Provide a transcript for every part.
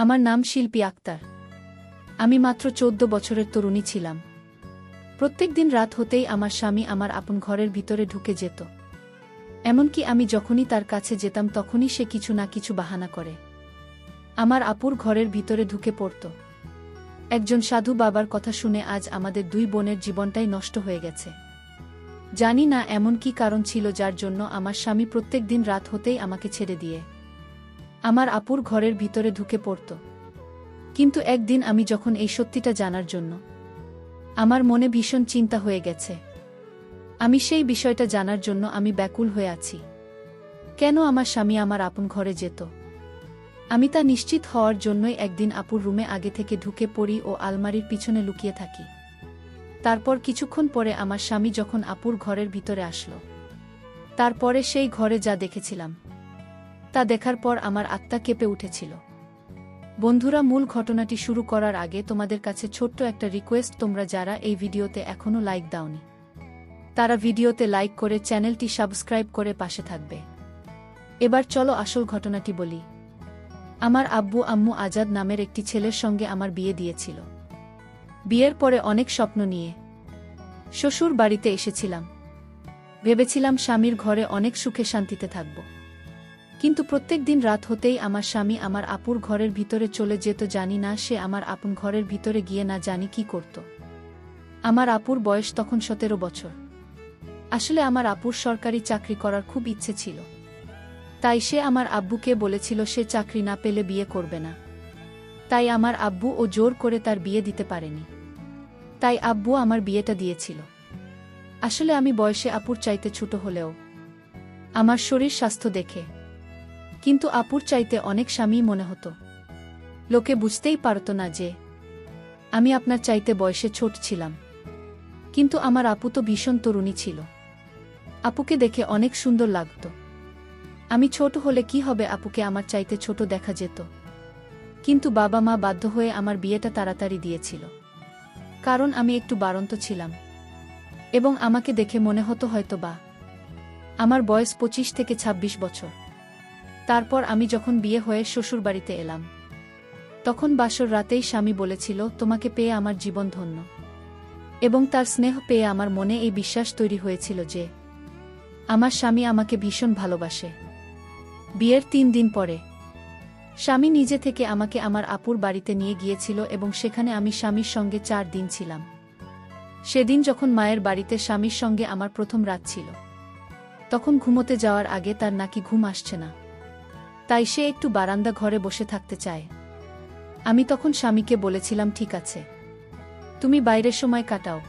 আমার নাম শিল্পী আক্তার। আমি মাত্র ১৪ বছরের তরুণী ছিলাম। প্রত্যেক দিন রাত হতেই আমার স্বামী আমার আপন ঘরের ভিতরে ঢুকে যেত। এমনকি আমি যখনই তার কাছে যেতাম তখনই সে কিছু না কিছু বাহানা করে আমার আপুর ঘরের ভিতরে ঢুকে পড়ত। একজন সাধু বাবার কথা শুনে আজ আমাদের ২ বোনের জীবনটাই নষ্ট হয়ে গেছে। জানি না এমন কি কারণ ছিল যার জন্য আমার স্বামী প্রত্যেক দিন রাত হতেই আমাকে ছেড়ে দিয়ে আমার আপুর ঘরের ভিতরে ঢুকে পড়ত। কিন্তু একদিন আমি যখন এই সত্যিটা জানার জন্য আমার মনে ভীষণ চিন্তা হয়ে গেছে। আমি সেই বিষয়টা জানার জন্য আমি ব্যাকুল হয়ে আছি। কেন আমার স্বামী আমার আপন ঘরে যেত? আমি তা নিশ্চিত হওয়ার জন্যই একদিন আপুর রুমে আগে থেকে ঢুকে পড়ি ও আলমারির পিছনে লুকিয়ে থাকি। তারপর কিছুক্ষণ পরে আমার স্বামী যখন আপুর ঘরের ভিতরে আসলো, তারপরে সেই ঘরে যা দেখেছিলাম তা দেখার পর আমার আত্মা কেঁপে উঠেছিল। বন্ধুরা, মূল ঘটনাটি শুরু করার আগে তোমাদের কাছে ছোট্ট একটা রিকোয়েস্ট, তোমরা যারা এই ভিডিওতে এখনও লাইক দাওনি তারা ভিডিওতে লাইক করে চ্যানেলটি সাবস্ক্রাইব করে পাশে থাকবে। এবার চলো আসল ঘটনাটি বলি। আমার আব্বু আম্মু আজাদ নামের একটি ছেলের সঙ্গে আমার বিয়ে দিয়েছিল। বিয়ের পরে অনেক স্বপ্ন নিয়ে শ্বশুর বাড়িতে এসেছিলাম। ভেবেছিলাম স্বামীর ঘরে অনেক সুখে শান্তিতে থাকব। কিন্তু প্রত্যেক দিন রাত হতেই আমার স্বামী আমার আপুর ঘরের ভিতরে চলে যেত। জানি না সে আমার আপন ঘরের ভিতরে গিয়ে না জানি কি করত। আমার আপুর বয়স তখন ১৭ বছর। আসলে আমার আপুর সরকারি চাকরি করার খুব ইচ্ছে ছিল। তাই সে আমার আব্বুকে বলেছিল সে চাকরি না পেলে বিয়ে করবে না। তাই আমার আব্বু ও জোর করে তার বিয়ে দিতে পারেনি। তাই আব্বু আমার বিয়েটা দিয়েছিল। আসলে আমি বয়সে আপুর চাইতে ছোট হলেও আমার শরীর স্বাস্থ্য দেখে কিন্তু আপুর চাইতে অনেক স্বামী মনে হতো। লোকে বুঝতেই পারত না যে আমি আপনার চাইতে বয়সে ছোট ছিলাম। কিন্তু আমার আপু তো ভীষণ তরুণী ছিল। আপুকে দেখে অনেক সুন্দর লাগত। আমি ছোট হলে কি হবে, আপুকে আমার চাইতে ছোট দেখা যেত। কিন্তু বাবা মা বাধ্য হয়ে আমার বিয়েটা তাড়াতাড়ি দিয়েছিল। কারণ আমি একটু বাড়ন্ত ছিলাম এবং আমাকে দেখে মনে হতো হয়তো বা আমার বয়স ২৫ থেকে ২৬ বছর। তারপর আমি যখন বিয়ে হয়ে শ্বশুরবাড়িতে এলাম, তখন বাসর রাতেই স্বামী বলেছিল, তোমাকে পেয়ে আমার জীবন ধন্য। এবং তার স্নেহ পেয়ে আমার মনে এই বিশ্বাস তৈরি হয়েছিল যে আমার স্বামী আমাকে ভীষণ ভালোবাসে। বিয়ের ৩ দিন পরে স্বামী নিজে থেকে আমাকে আমার আপুর বাড়িতে নিয়ে গিয়েছিল এবং সেখানে আমি স্বামীর সঙ্গে ৪ দিন ছিলাম। সেদিন যখন মায়ের বাড়িতে স্বামীর সঙ্গে আমার প্রথম রাত ছিল, তখন ঘুমোতে যাওয়ার আগে তার নাকি ঘুম আসছে না। তাই সে একটু বারান্দা ঘরে বসে থাকতে চায়। আমি তখন স্বামীকে বলেছিলাম, ঠিক আছে, তুমি বাইরের সময় কাটাও,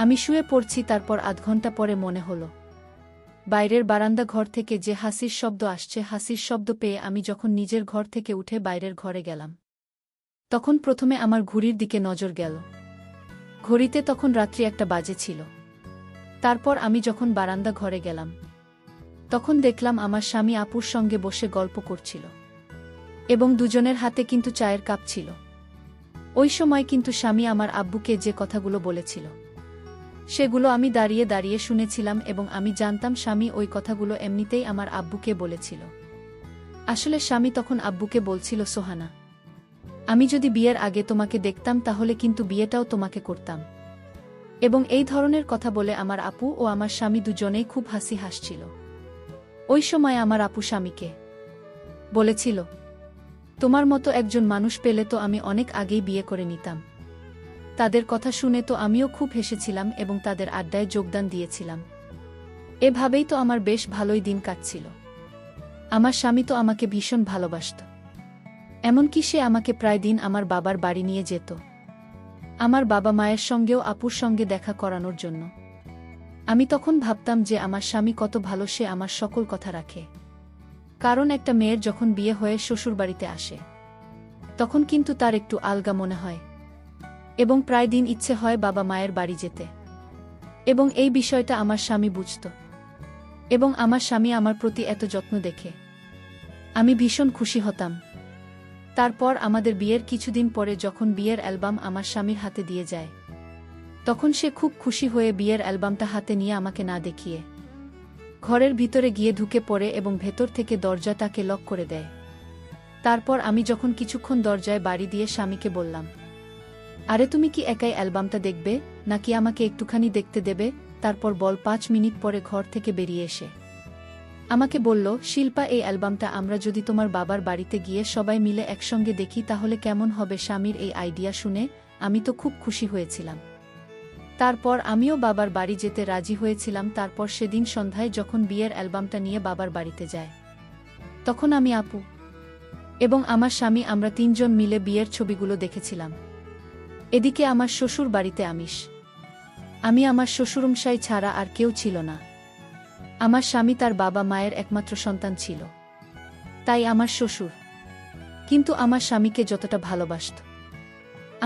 আমি শুয়ে পড়ছি। তারপর আধ ঘন্টা পরে মনে হলো বাইরের বারান্দা ঘর থেকে যে হাসির শব্দ আসছে। হাসির শব্দ পেয়ে আমি যখন নিজের ঘর থেকে উঠে বাইরের ঘরে গেলাম, তখন প্রথমে আমার ঘড়ির দিকে নজর গেল। ঘড়িতে তখন রাত্রি ১টা বাজে ছিল। তারপর আমি যখন বারান্দা ঘরে গেলাম, তখন দেখলাম আমার স্বামী আপুর সঙ্গে বসে গল্প করছিল এবং দুজনের হাতে কিন্তু চায়ের কাপ ছিল। ওই সময় কিন্তু স্বামী আমার আব্বুকে যে কথাগুলো বলেছিল সেগুলো আমি দাঁড়িয়ে দাঁড়িয়ে শুনেছিলাম এবং আমি জানতাম স্বামী ওই কথাগুলো এমনিতেই আমার আব্বুকে বলেছিল। আসলে স্বামী তখন আব্বুকে বলছিল, সোহানা, আমি যদি বিয়ের আগে তোমাকে দেখতাম তাহলে কিন্তু বিয়েটাও তোমাকে করতাম। এবং এই ধরনের কথা বলে আমার আপু ও আমার স্বামী দুজনেই খুব হাসছিল। ওই সময় আমার আপু স্বামীকে বলেছিল, তোমার মতো একজন মানুষ পেলে তো আমি অনেক আগেই বিয়ে করে নিতাম। তাদের কথা শুনে তো আমিও খুব হেসেছিলাম এবং তাদের আড্ডায় যোগদান দিয়েছিলাম। এভাবেই তো আমার বেশ ভালোই দিন কাটছিল। আমার স্বামী তো আমাকে ভীষণ ভালোবাসত। এমনকি সে আমাকে প্রায় দিন আমার বাবার বাড়ি নিয়ে যেত, আমার বাবা মায়ের সঙ্গেও আপুর সঙ্গে দেখা করানোর জন্য। আমি তখন ভাবতাম যে আমার স্বামী কত ভালো, সে আমার সকল কথা রাখে। কারণ একটা মেয়ের যখন বিয়ে হয়ে শ্বশুরবাড়িতে আসে, তখন কিন্তু তার একটু আলগা মনে হয় এবং প্রায় দিন ইচ্ছে হয় বাবা মায়ের বাড়ি যেতে। এবং এই বিষয়টা আমার স্বামী বুঝত এবং আমার স্বামী আমার প্রতি এত যত্ন দেখে আমি ভীষণ খুশি হতাম। তারপর আমাদের বিয়ের কিছুদিন পরে যখন বিয়ের অ্যালবাম আমার স্বামীর হাতে দিয়ে যায়, তখন সে খুব খুশি হয়ে বিয়ের অ্যালবামটা হাতে নিয়ে আমাকে না দেখিয়ে ঘরের ভিতরে গিয়ে ঢুকে পড়ে এবং ভেতর থেকে দরজাটাকে লক করে দেয়। তারপর আমি যখন কিছুক্ষণ দরজায় বাড়ি দিয়ে স্বামীকে বললাম, আরে তুমি কি একাই অ্যালবামটা দেখবে, নাকি আমাকে একটুখানি দেখতে দেবে? তারপর 5 মিনিট পরে ঘর থেকে বেরিয়ে এসে আমাকে বলল, শিল্পা, এই অ্যালবামটা আমরা যদি তোমার বাবার বাড়িতে গিয়ে সবাই মিলে একসঙ্গে দেখি তাহলে কেমন হবে? স্বামীর এই আইডিয়া শুনে আমি তো খুব খুশি হয়েছিলাম। তারপর আমিও বাবার বাড়ি যেতে রাজি হয়েছিলাম। তারপর সেদিন সন্ধ্যায় যখন বিয়ের অ্যালবামটা নিয়ে বাবার বাড়িতে যায়, তখন আমি, আপু এবং আমার স্বামী আমরা 3 জন মিলে বিয়ের ছবিগুলো দেখেছিলাম। এদিকে আমার শ্বশুর বাড়িতে আমি আমার শ্বশুরমশাই ছাড়া আর কেউ ছিল না। আমার স্বামী তার বাবা মায়ের একমাত্র সন্তান ছিল, তাই আমার শ্বশুর কিন্তু আমার স্বামীকে যতটা ভালোবাসত,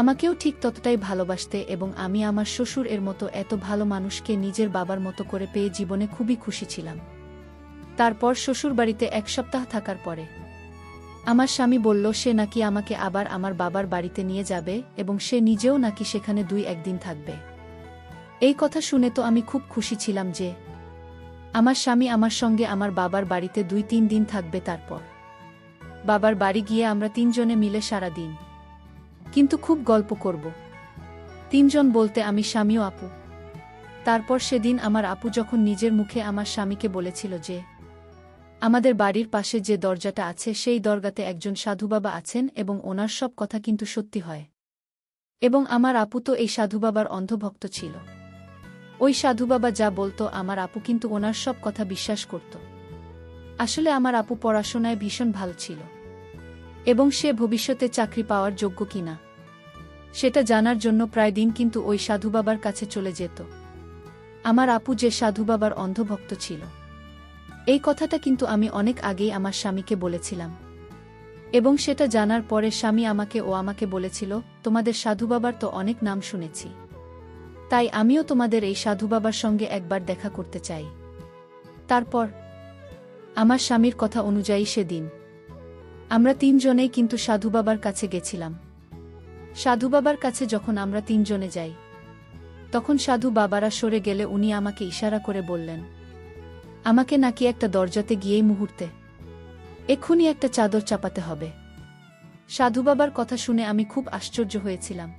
আমাকেও ঠিক ততটাই ভালোবাসতে, এবং আমি আমার শ্বশুর এর মতো এত ভালো মানুষকে নিজের বাবার মতো করে পেয়ে জীবনে খুবই খুশি ছিলাম। তারপর শ্বশুরবাড়িতে 1 সপ্তাহ থাকার পরে আমার স্বামী বলল সে নাকি আমাকে আবার আমার বাবার বাড়িতে নিয়ে যাবে এবং সে নিজেও নাকি সেখানে 2-1 দিন থাকবে। এই কথা শুনে তো আমি খুব খুশি ছিলাম যে আমার স্বামী আমার সঙ্গে আমার বাবার বাড়িতে 2-3 দিন থাকবে। তারপর বাবার বাড়ি গিয়ে আমরা 3 জনে মিলে সারা দিন কিন্তু খুব গল্প করব। 3 জন বলতে আমি, স্বামী ও আপু। তারপর সেদিন আমার আপু যখন নিজের মুখে আমার স্বামীকে বলেছিল যে আমাদের বাড়ির পাশে যে দরজাটা আছে সেই দরগাতে একজন সাধুবাবা আছেন এবং ওনার সব কথা কিন্তু সত্যি হয়, এবং আমার আপু তো এই সাধুবাবার অন্ধভক্ত ছিল। ওই সাধুবাবা যা বলতো আমার আপু কিন্তু ওনার সব কথা বিশ্বাস করত। আসলে আমার আপু পড়াশোনায় ভীষণ ভালো ছিল এবং সে ভবিষ্যতে চাকরি পাওয়ার যোগ্য কিনা সেটা জানার জন্য প্রায় দিন কিন্তু ওই সাধুবাবার কাছে চলে যেত। আমার আপু যে সাধুবাবার অন্ধভক্ত ছিল এই কথাটা কিন্তু আমি অনেক আগেই আমার স্বামীকে বলেছিলাম, এবং সেটা জানার পরে স্বামী আমাকে বলেছিল, তোমাদের সাধুবাবার তো অনেক নাম শুনেছি, তাই আমিও তোমাদের এই সাধুবাবার সঙ্গে একবার দেখা করতে চাই। তারপর আমার স্বামীর কথা অনুযায়ী সেদিন আমরা 3 জনেই কিন্তু সাধুবাবার কাছে গেছিলাম। সাধুবাবার কাছে যখন আমরা 3 জনে যাই তখন সাধু বাবারা সরে গেলে উনি আমাকে ইশারা করে বললেন আমাকে নাকি একটা দরজাতে গিয়েই মুহূর্তে এক্ষুনি একটা চাদর চাপাতে হবে। সাধুবাবার কথা শুনে আমি খুব আশ্চর্য হয়েছিলাম,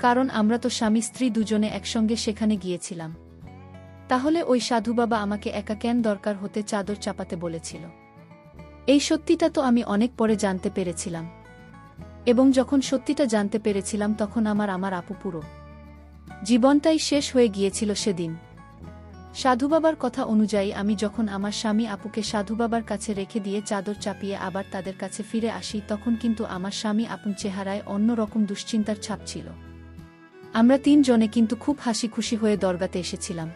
কারণ আমরা তো স্বামী স্ত্রী দুজনে একসঙ্গে সেখানে গিয়েছিলাম। তাহলে ওই সাধুবাবা আমাকে একা কেন দরকার হতে চাদর চাপাতে বলেছিল? এই সত্যিটা তো আমি অনেক পরে জানতে পেরেছিলাম, এবং যখন সত্যিটা জানতে পেরেছিলাম তখন আমার আপু পুরো জীবনটাই শেষ হয়ে গিয়েছিল সেদিন। সাধুবাবার কথা অনুযায়ী আমি যখন আমার স্বামী আপুকে সাধুবাবার কাছে রেখে দিয়ে চাদর চাপিয়ে আবার তাদের কাছে ফিরে আসি তখন কিন্তু আমার স্বামী আপুর চেহারায় অন্য রকম দুশ্চিন্তার ছাপ ছিল। আমরা 3 জনে কিন্তু খুব হাসি খুশি হয়ে দরগাতে এসেছিলাম,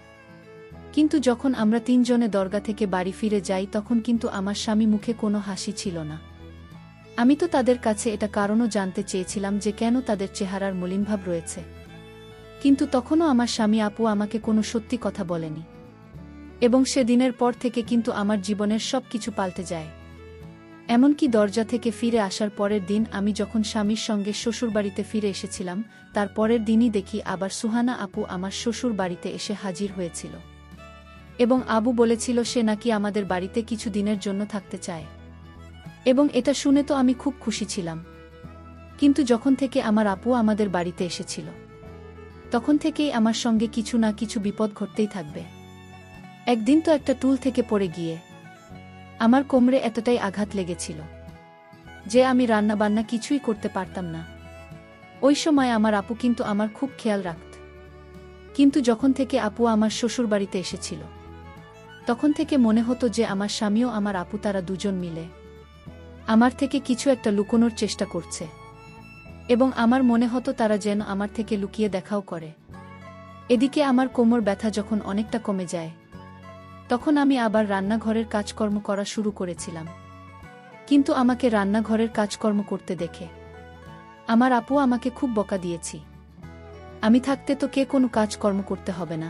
কিন্তু যখন আমরা 3 জনে দরগা থেকে বাড়ি ফিরে যাই তখন কিন্তু আমার স্বামী মুখে কোনো হাসি ছিল না। আমি তো তাদের কাছে এটা কারণও জানতে চেয়েছিলাম যে কেন তাদের চেহারার মলিনভাব রয়েছে, কিন্তু তখনও আমার স্বামী আপু আমাকে কোনো সত্যি কথা বলেনি, এবং সেদিনের পর থেকে কিন্তু আমার জীবনের সব কিছু পাল্টে যায়। এমনকি দরজা থেকে ফিরে আসার পরের দিন আমি যখন স্বামীর সঙ্গে শ্বশুরবাড়িতে ফিরে এসেছিলাম তার পরের দিনই দেখি আবার সুহানা আপু আমার শ্বশুর বাড়িতে এসে হাজির হয়েছিল, এবং আবু বলেছিল সে নাকি আমাদের বাড়িতে কিছু দিনের জন্য থাকতে চায়, এবং এটা শুনে তো আমি খুব খুশি ছিলাম। কিন্তু যখন থেকে আমার আপু আমাদের বাড়িতে এসেছিল তখন থেকেই আমার সঙ্গে কিছু না কিছু বিপদ ঘটতেই থাকবে। একদিন তো একটা টুল থেকে পড়ে গিয়ে আমার কোমরে এতটাই আঘাত লেগেছিল যে আমি রান্নাবান্না কিছুই করতে পারতাম না। ওই সময় আমার আপু কিন্তু আমার খুব খেয়াল রাখত, কিন্তু যখন থেকে আপু আমার শ্বশুরবাড়িতে এসেছিল তখন থেকে মনে হতো যে আমার স্বামীও আমার আপু তারা দুজন মিলে আমার থেকে কিছু একটা লুকোনোর চেষ্টা করছে, এবং আমার মনে হতো তারা যেন আমার থেকে লুকিয়ে দেখাও করে। এদিকে আমার কোমর ব্যথা যখন অনেকটা কমে যায় তখন আমি আবার রান্নাঘরের কাজকর্ম করা শুরু করেছিলাম, কিন্তু আমাকে রান্নাঘরের কাজকর্ম করতে দেখে আমার আপু আমাকে খুব বকা দিয়েছি, আমি থাকতে তো কে কোনো কাজকর্ম করতে হবে না,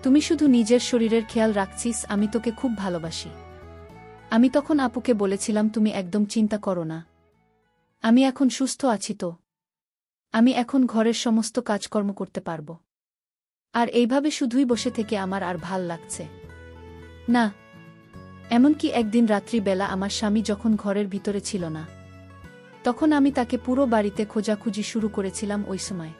তুমি শুধু নিজের শরীরের খেয়াল রাখছিস, আমি তোকে খুব ভালোবাসি। আমি তখন আপুকে বলেছিলাম তুমি একদম চিন্তা করো না, আমি এখন সুস্থ আছি, তো আমি এখন ঘরের সমস্ত কাজকর্ম করতে পারবো, আর এইভাবে শুধুই বসে থেকে আমার আর ভাল লাগছে না। এমনকি একদিন রাত্রিবেলা আমার স্বামী যখন ঘরের ভিতরে ছিল না, তখন আমি তাকে পুরো বাড়িতে খোঁজাখুঁজি শুরু করেছিলাম ওই সময়।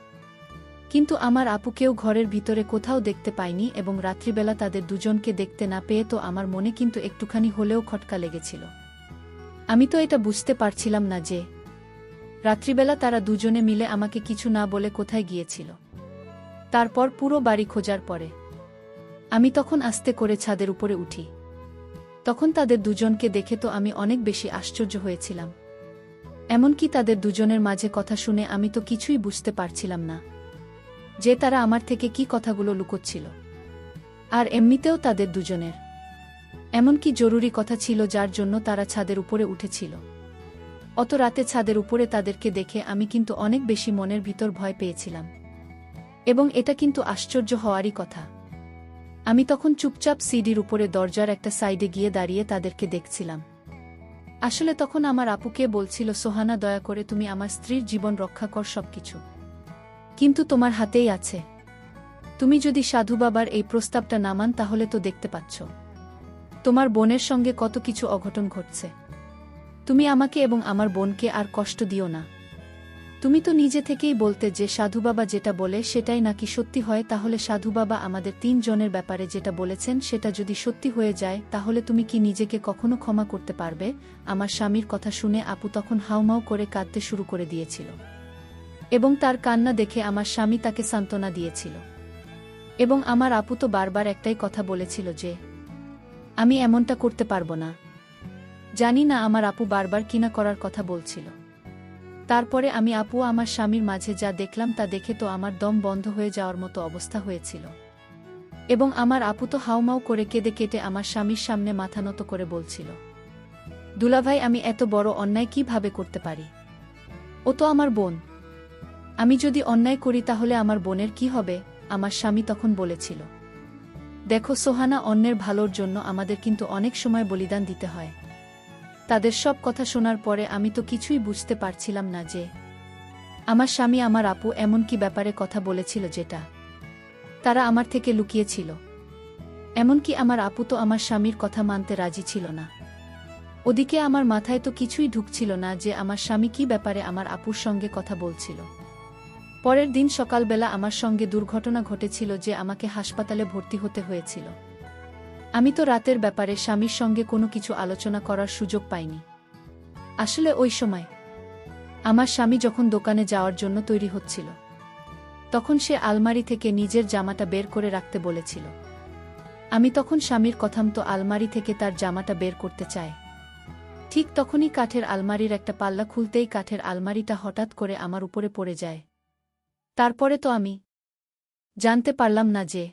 কিন্তু আমার আপুকেও ঘরের ভিতরে কোথাও দেখতে পাইনি এবং রাত্রিবেলা তাদের দুজনকে দেখতে না পেয়ে তো আমার মনে কিন্তু একটুখানি হলেও খটকা লেগেছিল। আমি তো এটা বুঝতে পারছিলাম না যে রাত্রিবেলা তারা দুজনে মিলে আমাকে কিছু না বলে কোথায় গিয়েছিল। তারপর পুরো বাড়ি খোঁজার পরে আমি তখন আস্তে করে ছাদের উপরে উঠি। তখন তাদের দুজনকে দেখে তো আমি অনেক বেশি আশ্চর্য হয়েছিলাম। এমনকি তাদের দুজনের মাঝে কথা শুনে আমি তো কিছুই বুঝতে পারছিলাম না যে তারা আমার থেকে কি কথাগুলো লুকোচ্ছিল। আর এমনিতেও তাদের দুজনের এমনকি জরুরি কথা ছিল যার জন্য তারা ছাদের উপরে উঠেছিল। অত রাতে ছাদের উপরে তাদেরকে দেখে আমি কিন্তু অনেক বেশি মনের ভিতর ভয় পেয়েছিলাম। এবং এটা কিন্তু আশ্চর্য হওয়ারই কথা। আমি তখন চুপচাপ সিঁড়ির উপরে দরজার একটা সাইডে গিয়ে দাঁড়িয়ে তাদেরকে দেখছিলাম। আসলে তখন আমার আপুকে বলছিল, সোহানা, দয়া করে তুমি আমার স্ত্রীর জীবন রক্ষা কর, সবকিছু কিন্তু তোমার হাতেই আছে। তুমি যদি সাধু বাবার এই প্রস্তাবটা না মান তাহলে তো দেখতে পাচ্ছ তোমার বোনের সঙ্গে কত কিছু অঘটন ঘটছে। তুমি আমাকে এবং আমার বোনকে আর কষ্ট দিও না। তুমি তো নিজে থেকেই বলতে যে সাধু বাবা যেটা বলে সেটাই নাকি সত্যি হয়, তাহলে সাধু বাবা আমাদের 3 জনের ব্যাপারে যেটা বলেছেন সেটা যদি সত্যি হয়ে যায় তাহলে তুমি কি নিজেকে কখনো ক্ষমা করতে পারবে? আমার স্বামীর কথা শুনে আপু তখন হাউমাউ করে কাঁদতে শুরু করে দিয়েছিল এবং তার কান্না দেখে আমার স্বামী তাকে সান্ত্বনা দিয়েছিল। এবং আমার আপু তো বারবার একটাই কথা বলেছিল যে আমি এমনটা করতে পারবো না। জানি না আমার আপু বারবার কিনা করার কথা বলছিল। তারপরে আমি আপু আমার স্বামীর মাঝে যা দেখলাম তা দেখে তো আমার দম বন্ধ হয়ে যাওয়ার মতো অবস্থা হয়েছিল। এবং আমার আপু তো হাউমাউ করে কেঁদে কেটে আমার স্বামীর সামনে মাথা নত করে বলছিল, দুলাভাই, আমি এত বড় অন্যায় কিভাবে করতে পারি? ও তো আমার বোন। আমি যদি অন্যায় করি তাহলে আমার বোনের কি হবে? আমার স্বামী তখন বলেছিল, দেখো সোহানা, অন্যের ভালোর জন্য আমাদের কিন্তু অনেক সময় বলিদান দিতে হয়। তাদের সব কথা শোনার পরে আমি তো কিছুই বুঝতে পারছিলাম না যে আমার স্বামী আমার আপু এমন কি ব্যাপারে কথা বলেছিল যেটা তারা আমার থেকে লুকিয়েছিল। এমনকি আমার আপু তো আমার স্বামীর কথা মানতে রাজি ছিল না। ওদিকে আমার মাথায় তো কিছুই ঢুকছিল না যে আমার স্বামী কি ব্যাপারে আমার আপুর সঙ্গে কথা বলছিল। পরের দিন সকালবেলা আমার সঙ্গে দুর্ঘটনা ঘটেছিল যে আমাকে হাসপাতালে ভর্তি হতে হয়েছিল। আমি তো রাতের ব্যাপারে স্বামীর সঙ্গে কোনো কিছু আলোচনা করার সুযোগ পাইনি। আসলে ওই সময় আমার স্বামী যখন দোকানে যাওয়ার জন্য তৈরি হচ্ছিল তখন সে আলমারি থেকে নিজের জামাটা বের করে রাখতে বলেছিল। আমি তখন স্বামীর কথা মতো আলমারি থেকে তার জামাটা বের করতে চাই। ঠিক তখনই কাঠের আলমারির একটা পাল্লা খুলতেই কাঠের আলমারিটা হঠাৎ করে আমার উপরে পড়ে যায়। তারপরে তো আমি জানতে পারলাম না যে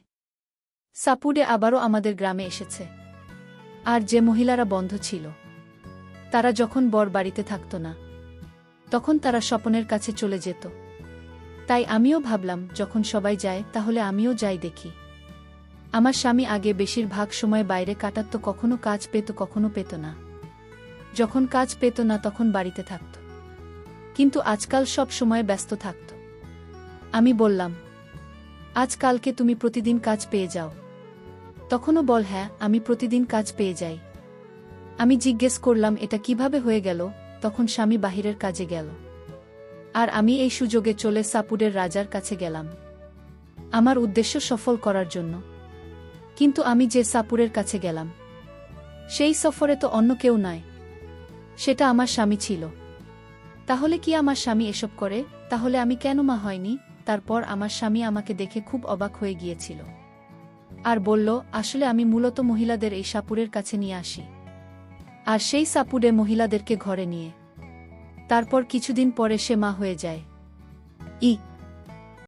সাপুড়ে আবারও আমাদের গ্রামে এসেছে। আর যে মহিলারা বন্ধ ছিল তারা যখন বর বাড়িতে থাকত না তখন তারা স্বপনের কাছে চলে যেত। তাই আমিও ভাবলাম যখন সবাই যায় তাহলে আমিও যাই দেখি। আমার স্বামী আগে বেশিরভাগ সময় বাইরে কাটাত, কখনো কাজ পেত কখনো পেত না। যখন কাজ পেত না তখন বাড়িতে থাকত, কিন্তু আজকাল সব সময় ব্যস্ত থাকত। আমি বললাম, আজকালকে তুমি প্রতিদিন কাজ পেয়ে যাও? তখনও বল, হ্যাঁ, আমি প্রতিদিন কাজ পেয়ে যাই। আমি জিজ্ঞেস করলাম, এটা কিভাবে হয়ে গেল? তখন স্বামী বাহিরের কাজে গেল আর আমি এই সুযোগে চলে সাপুরের রাজার কাছে গেলাম আমার উদ্দেশ্য সফল করার জন্য। কিন্তু আমি যে সাপুরের কাছে গেলাম সেই সফরে তো অন্য কেউ নয়, সেটা আমার স্বামী ছিল। তাহলে কি আমার স্বামী এসব করে? তাহলে আমি কেন মা হয়নি? তারপর আমার স্বামী আমাকে দেখে খুব অবাক হয়ে গিয়েছিল আর বলল, আসলে আমি মূলত মহিলাদের এই সাপুরের কাছে নিয়ে আসি আর সেই সাপুরে মহিলাদেরকে ঘরে নিয়ে তারপর কিছুদিন পরে সে মা হয়ে যায়।